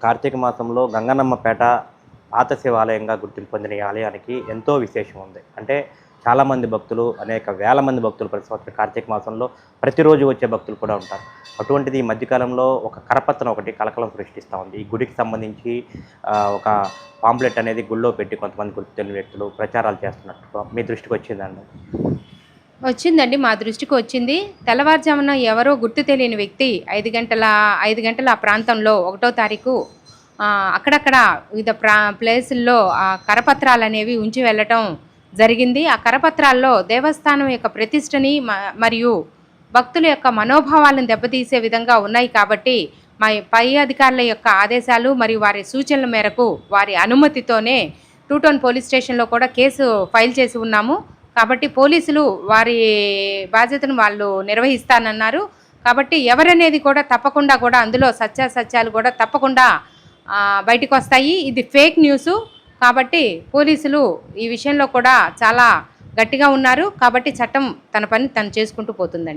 కార్తీక మాసంలో గంగన్నమ్మపేట పాత శివాలయంగా గుర్తింపు పొందిన ఈ ఆలయానికి ఎంతో విశేషం ఉంది. అంటే చాలామంది భక్తులు, అనేక వేల మంది భక్తులు ప్రతి సంవత్సరం కార్తీక మాసంలో ప్రతిరోజు వచ్చే భక్తులు కూడా ఉంటారు. అటువంటిది ఈ మధ్యకాలంలో ఒక కరపత్రం ఒకటి కలకలం సృష్టిస్తూ ఉంది. ఈ గుడికి సంబంధించి ఒక పాంప్లెట్ అనేది గుళ్ళో పెట్టి కొంతమంది గుర్తు తెలియని వ్యక్తులు ప్రచారాలు చేస్తున్నట్టు మీ దృష్టికి వచ్చిందండి? వచ్చిందండి. మా దృష్టికి వచ్చింది. తెల్లవారుజామున ఎవరో గుర్తు తెలియని వ్యక్తి 5 గంటల ఆ ప్రాంతంలో 1వ తారీఖు అక్కడక్కడ వివిధ ప్లేసుల్లో ఆ కరపత్రాలు అనేవి ఉంచి వెళ్ళటం జరిగింది. ఆ కరపత్రాల్లో దేవస్థానం యొక్క ప్రతిష్టని మరియు భక్తుల యొక్క మనోభావాలను దెబ్బతీసే విధంగా ఉన్నాయి. కాబట్టి మా పై అధికారుల యొక్క ఆదేశాలు మరియు వారి సూచనల మేరకు వారి అనుమతితోనే 2 టౌన్ పోలీస్ స్టేషన్లో కూడా కేసు ఫైల్ చేసి ఉన్నాము. కాబట్టి పోలీసులు వారి బాధ్యతను వాళ్ళు నిర్వహిస్తానన్నారు. కాబట్టి ఎవరనేది కూడా తప్పకుండా కూడా అందులో సత్యాసత్యాలు కూడా తప్పకుండా బయటకు వస్తాయి. ఇది ఫేక్ న్యూసు. కాబట్టి పోలీసులు ఈ విషయంలో కూడా చాలా గట్టిగా ఉన్నారు. కాబట్టి చట్టం తన పని తను చేసుకుంటూ పోతుందండి.